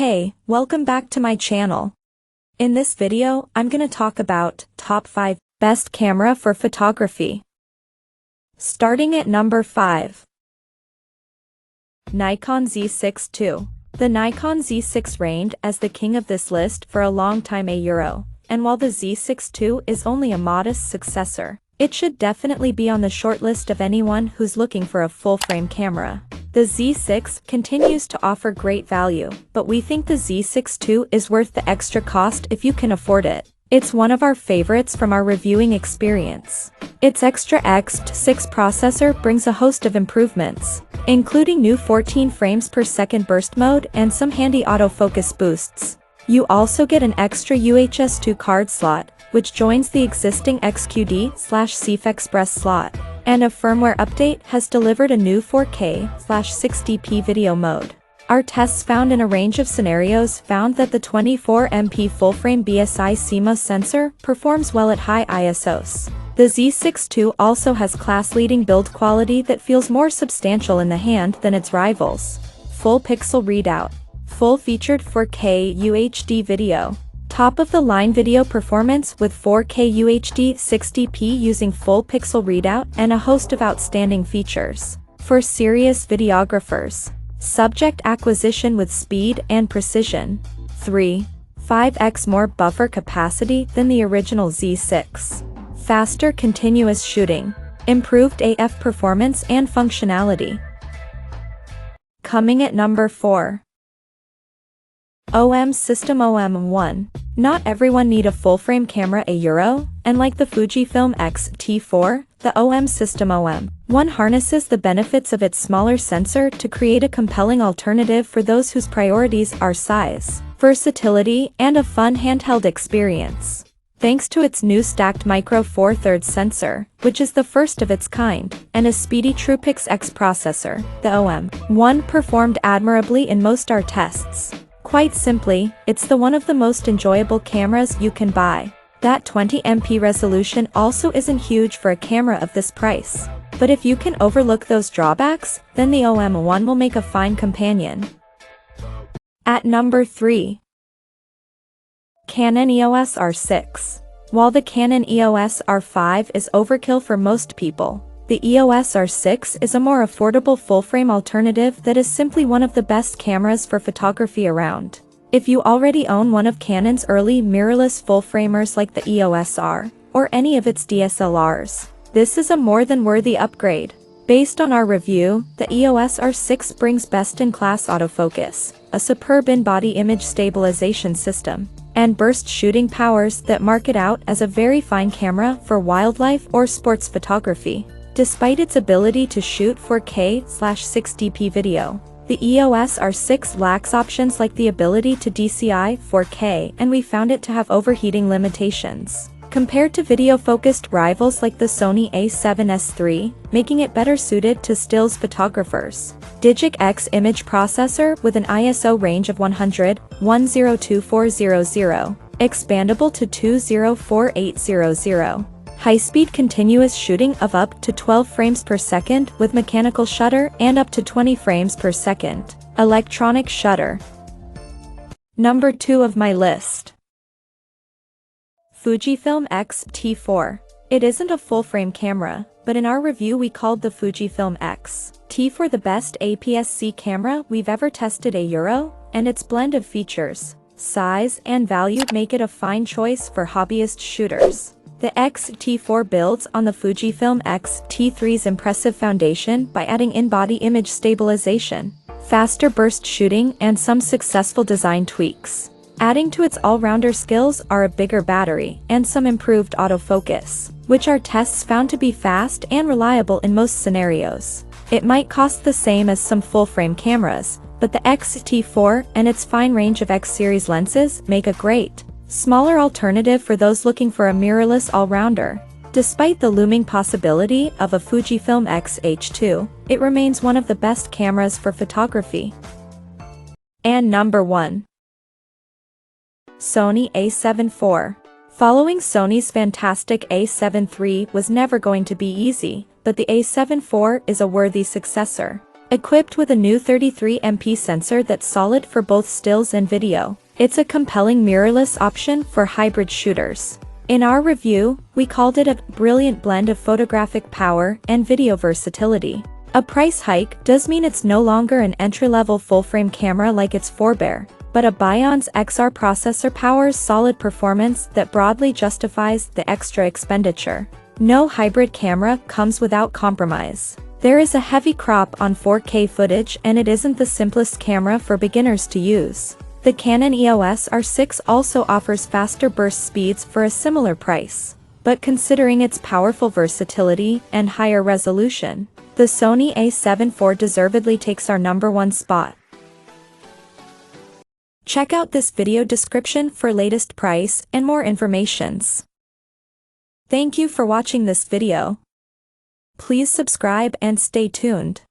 Hey, welcome back to my channel. In this video, I'm gonna talk about top 5 best camera for photography. Starting at number 5. Nikon Z6 II. The Nikon Z6 reigned as the king of this list for a long time and while the Z6 II is only a modest successor, it should definitely be on the short list of anyone who's looking for a full-frame camera. The Z6 continues to offer great value, but we think the Z6 II is worth the extra cost if you can afford it. It's one of our favorites from our reviewing experience. Its Extra X6 processor brings a host of improvements, including new 14 frames per second burst mode and some handy autofocus boosts. You also get an extra UHS 2 card slot, which joins the existing XQD/CF Express slot. And a firmware update has delivered a new 4K/60p video mode. Our tests found in a range of scenarios found that the 24MP full-frame BSI CMOS sensor performs well at high ISOs. The Z6 II also has class-leading build quality that feels more substantial in the hand than its rivals. Full pixel readout. Full-featured 4K UHD video. Top-of-the-line video performance with 4K UHD 60p using full pixel readout and a host of outstanding features. For serious videographers. Subject acquisition with speed and precision. 5x more buffer capacity than the original Z6. Faster continuous shooting. Improved AF performance and functionality. Coming at number 4. OM System OM1. Not everyone need a full-frame camera and like the Fujifilm X-T4, the OM System OM1 harnesses the benefits of its smaller sensor to create a compelling alternative for those whose priorities are size, versatility, and a fun handheld experience. Thanks to its new stacked micro Four Thirds sensor, which is the first of its kind, and a speedy TruePix X processor, the OM1 performed admirably in most our tests. Quite simply, it's one of the most enjoyable cameras you can buy. That 20MP resolution also isn't huge for a camera of this price. But if you can overlook those drawbacks, then the OM1 will make a fine companion. At number 3. Canon EOS R6. While the Canon EOS R5 is overkill for most people, the EOS R6 is a more affordable full-frame alternative that is simply one of the best cameras for photography around. If you already own one of Canon's early mirrorless full-framers like the EOS R, or any of its DSLRs, this is a more than worthy upgrade. Based on our review, the EOS R6 brings best-in-class autofocus, a superb in-body image stabilization system, and burst shooting powers that mark it out as a very fine camera for wildlife or sports photography. Despite its ability to shoot 4K/60p video, the EOS R6 lacks options like the ability to DCI 4K, and we found it to have overheating limitations compared to video-focused rivals like the Sony a7S III, making it better suited to stills photographers. Digic X image processor with an ISO range of 100/102400, expandable to 204800. High-speed continuous shooting of up to 12 frames per second with mechanical shutter and up to 20 frames per second, electronic shutter. Number 2 of my list. Fujifilm X-T4. It isn't a full-frame camera, but in our review we called the Fujifilm X-T4 the best APS-C camera we've ever tested and its blend of features, size, and value make it a fine choice for hobbyist shooters. The X-T4 builds on the Fujifilm X-T3's impressive foundation by adding in-body image stabilization, faster burst shooting, and some successful design tweaks. Adding to its all-rounder skills are a bigger battery and some improved autofocus, which our tests found to be fast and reliable in most scenarios. It might cost the same as some full-frame cameras, but the X-T4 and its fine range of X-series lenses make a great, smaller alternative for those looking for a mirrorless all-rounder. Despite the looming possibility of a Fujifilm X-H2, it remains one of the best cameras for photography. And number 1. Sony a7 IV. Following Sony's fantastic a7 III was never going to be easy, but the a7 IV is a worthy successor. Equipped with a new 33MP sensor that's solid for both stills and video, it's a compelling mirrorless option for hybrid shooters. In our review, we called it a brilliant blend of photographic power and video versatility. A price hike does mean it's no longer an entry-level full-frame camera like its forebear, but a Bionz XR processor powers solid performance that broadly justifies the extra expenditure. No hybrid camera comes without compromise. There is a heavy crop on 4K footage, and it isn't the simplest camera for beginners to use. The Canon EOS R6 also offers faster burst speeds for a similar price. But considering its powerful versatility and higher resolution, the Sony a7 IV deservedly takes our #1 spot. Check out this video description for latest price and more informations. Thank you for watching this video. Please subscribe and stay tuned.